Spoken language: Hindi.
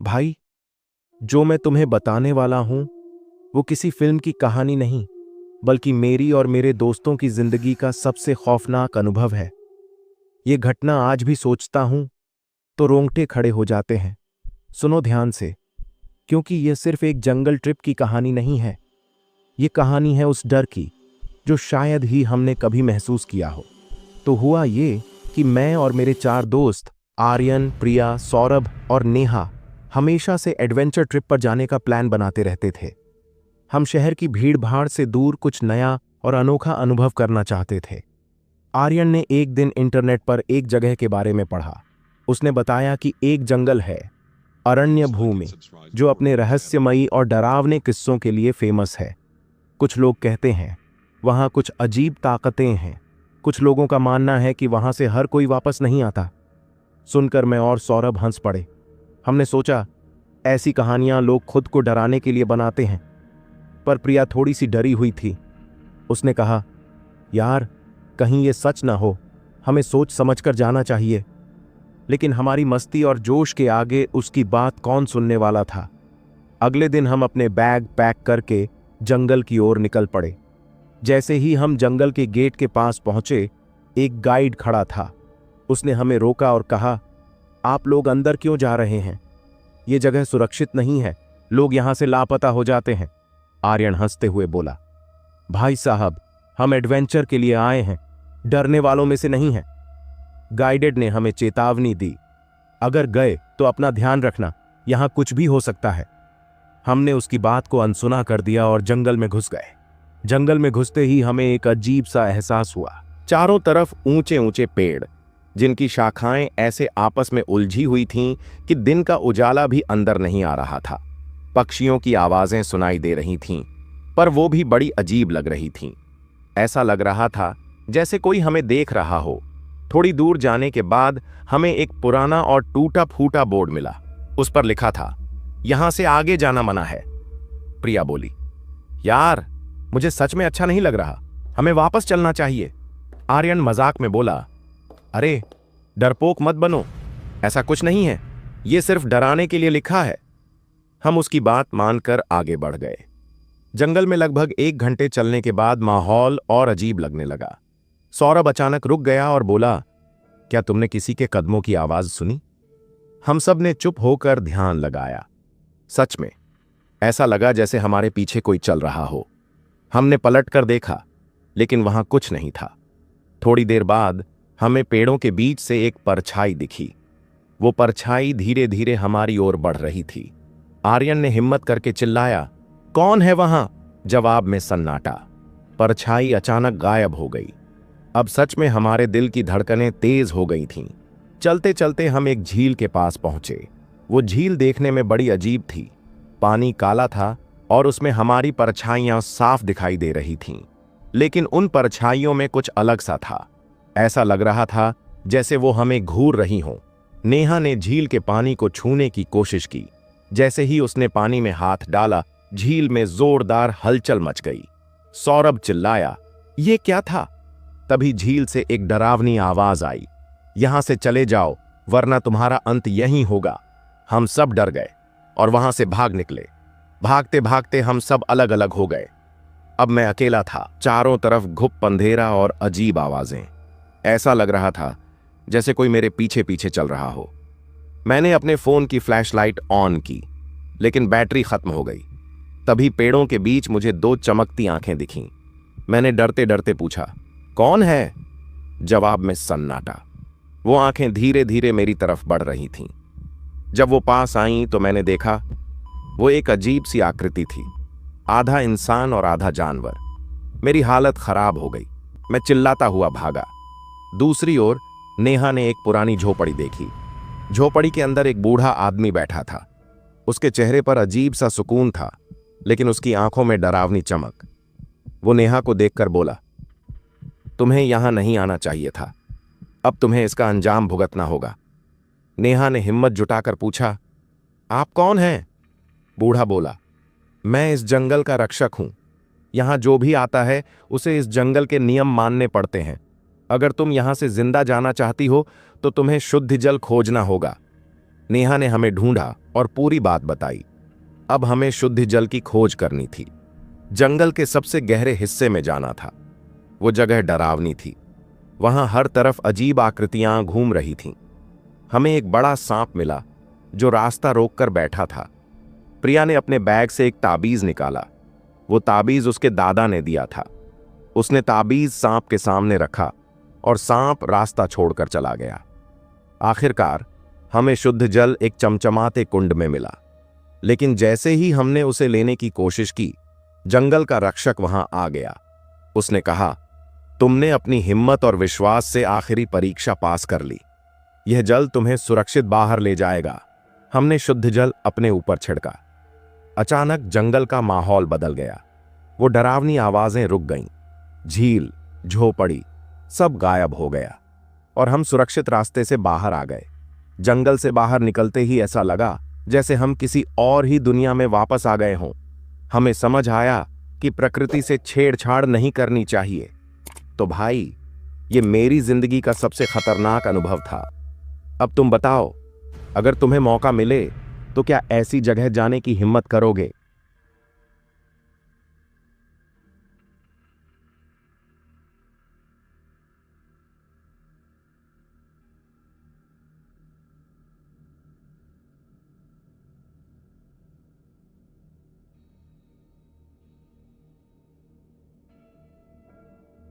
भाई, जो मैं तुम्हें बताने वाला हूं वो किसी फिल्म की कहानी नहीं, बल्कि मेरी और मेरे दोस्तों की जिंदगी का सबसे खौफनाक अनुभव है। ये घटना आज भी सोचता हूं तो रोंगटे खड़े हो जाते हैं। सुनो ध्यान से, क्योंकि यह सिर्फ एक जंगल ट्रिप की कहानी नहीं है। ये कहानी है उस डर की जो शायद ही हमने कभी महसूस किया हो। तो हुआ ये कि मैं और मेरे 4 दोस्त आर्यन, प्रिया, सौरभ और नेहा हमेशा से एडवेंचर ट्रिप पर जाने का प्लान बनाते रहते थे। हम शहर की भीड़-भाड़ से दूर कुछ नया और अनोखा अनुभव करना चाहते थे। आर्यन ने एक दिन इंटरनेट पर एक जगह के बारे में पढ़ा। उसने बताया कि एक जंगल है, अरण्य भूमि, जो अपने रहस्यमयी और डरावने किस्सों के लिए फेमस है। कुछ लोग कहते हैं वहां कुछ अजीब ताकतें हैं। कुछ लोगों का मानना है कि वहां से हर कोई वापस नहीं आता। सुनकर मैं और सौरभ हंस पड़े। हमने सोचा, ऐसी कहानियां लोग खुद को डराने के लिए बनाते हैं। पर प्रिया थोड़ी सी डरी हुई थी। उसने कहा, यार, कहीं ये सच ना हो, हमें सोच समझकर जाना चाहिए। लेकिन हमारी मस्ती और जोश के आगे उसकी बात कौन सुनने वाला था। अगले दिन हम अपने बैग पैक करके जंगल की ओर निकल पड़े। जैसे ही हम जंगल के गेट के पास पहुंचे, एक गाइड खड़ा था। उसने हमें रोका और कहा, आप लोग अंदर क्यों जा रहे हैं? ये जगह सुरक्षित नहीं है, लोग यहां से लापता हो जाते हैं। आर्यन हंसते हुए बोला, भाई साहब, हम एडवेंचर के लिए आए हैं, डरने वालों में से नहीं हैं। गाइडेड ने हमें चेतावनी दी, अगर गए तो अपना ध्यान रखना, यहां कुछ भी हो सकता है। हमने उसकी बात को अनसुना कर दिया और जंगल में घुस गए। जंगल में घुसते ही हमें एक अजीब सा एहसास हुआ। चारों तरफ ऊंचे ऊंचे पेड़, जिनकी शाखाएं ऐसे आपस में उलझी हुई थीं कि दिन का उजाला भी अंदर नहीं आ रहा था। पक्षियों की आवाजें सुनाई दे रही थीं, पर वो भी बड़ी अजीब लग रही थीं। ऐसा लग रहा था जैसे कोई हमें देख रहा हो। थोड़ी दूर जाने के बाद हमें एक पुराना और टूटा फूटा बोर्ड मिला। उस पर लिखा था, यहां से आगे जाना मना है। प्रिया बोली, यार, मुझे सच में अच्छा नहीं लग रहा, हमें वापस चलना चाहिए। आर्यन मजाक में बोला, अरे डरपोक मत बनो, ऐसा कुछ नहीं है, ये सिर्फ डराने के लिए लिखा है। हम उसकी बात मानकर आगे बढ़ गए। जंगल में लगभग 1 घंटे चलने के बाद माहौल और अजीब लगने लगा। सौरभ अचानक रुक गया और बोला, क्या तुमने किसी के कदमों की आवाज सुनी? हम सब ने चुप होकर ध्यान लगाया। सच में ऐसा लगा जैसे हमारे पीछे कोई चल रहा हो। हमने पलट कर देखा, लेकिन वहां कुछ नहीं था। थोड़ी देर बाद हमें पेड़ों के बीच से एक परछाई दिखी। वो परछाई धीरे धीरे हमारी ओर बढ़ रही थी। आर्यन ने हिम्मत करके चिल्लाया, कौन है वहां? जवाब में सन्नाटा। परछाई अचानक गायब हो गई। अब सच में हमारे दिल की धड़कनें तेज हो गई थीं। चलते चलते हम एक झील के पास पहुंचे। वो झील देखने में बड़ी अजीब थी। पानी काला था और उसमें हमारी परछाइयां साफ दिखाई दे रही थीं। लेकिन उन परछाइयों में कुछ अलग सा था। ऐसा लग रहा था जैसे वो हमें घूर रही हों। नेहा ने झील के पानी को छूने की कोशिश की। जैसे ही उसने पानी में हाथ डाला, झील में जोरदार हलचल मच गई। सौरभ चिल्लाया, ये क्या था? तभी झील से एक डरावनी आवाज आई, यहां से चले जाओ, वरना तुम्हारा अंत यहीं होगा। हम सब डर गए और वहां से भाग निकले। भागते भागते हम सब अलग अलग हो गए। अब मैं अकेला था। चारों तरफ घुप अंधेरा और अजीब आवाजें। ऐसा लग रहा था जैसे कोई मेरे पीछे पीछे चल रहा हो। मैंने अपने फोन की फ्लैशलाइट ऑन की, लेकिन बैटरी खत्म हो गई। तभी पेड़ों के बीच मुझे 2 चमकती आंखें दिखीं। मैंने डरते डरते पूछा, कौन है? जवाब में सन्नाटा। वो आंखें धीरे धीरे मेरी तरफ बढ़ रही थीं। जब वो पास आईं तो मैंने देखा वो एक अजीब सी आकृति थी, आधा इंसान और आधा जानवर। मेरी हालत खराब हो गई। मैं चिल्लाता हुआ भागा। दूसरी ओर नेहा ने एक पुरानी झोपड़ी देखी। झोपड़ी के अंदर एक बूढ़ा आदमी बैठा था। उसके चेहरे पर अजीब सा सुकून था, लेकिन उसकी आंखों में डरावनी चमक। वो नेहा को देखकर बोला, तुम्हें यहां नहीं आना चाहिए था, अब तुम्हें इसका अंजाम भुगतना होगा। नेहा ने हिम्मत जुटाकर पूछा, आप कौन हैं? बूढ़ा बोला, मैं इस जंगल का रक्षक हूं। यहां जो भी आता है उसे इस जंगल के नियम मानने पड़ते हैं। अगर तुम यहां से जिंदा जाना चाहती हो तो तुम्हें शुद्ध जल खोजना होगा। नेहा ने हमें ढूंढा और पूरी बात बताई। अब हमें शुद्ध जल की खोज करनी थी। जंगल के सबसे गहरे हिस्से में जाना था। वो जगह डरावनी थी। वहां हर तरफ अजीब आकृतियां घूम रही थीं। हमें एक बड़ा सांप मिला जो रास्ता रोककर बैठा था। प्रिया ने अपने बैग से एक ताबीज निकाला। वो ताबीज उसके दादा ने दिया था। उसने ताबीज सांप के सामने रखा और सांप रास्ता छोड़कर चला गया। आखिरकार हमें शुद्ध जल एक चमचमाते कुंड में मिला, लेकिन जैसे ही हमने उसे लेने की कोशिश की, जंगल का रक्षक वहां आ गया। उसने कहा, तुमने अपनी हिम्मत और विश्वास से आखिरी परीक्षा पास कर ली। यह जल तुम्हें सुरक्षित बाहर ले जाएगा। हमने शुद्ध जल अपने ऊपर छिड़का। अचानक जंगल का माहौल बदल गया। वो डरावनी आवाजें रुक गईं। झील, झोपड़ी, सब गायब हो गया और हम सुरक्षित रास्ते से बाहर आ गए। जंगल से बाहर निकलते ही ऐसा लगा जैसे हम किसी और ही दुनिया में वापस आ गए हों। हमें समझ आया कि प्रकृति से छेड़छाड़ नहीं करनी चाहिए। तो भाई, ये मेरी जिंदगी का सबसे खतरनाक अनुभव था। अब तुम बताओ, अगर तुम्हें मौका मिले तो क्या ऐसी जगह जाने की हिम्मत करोगे?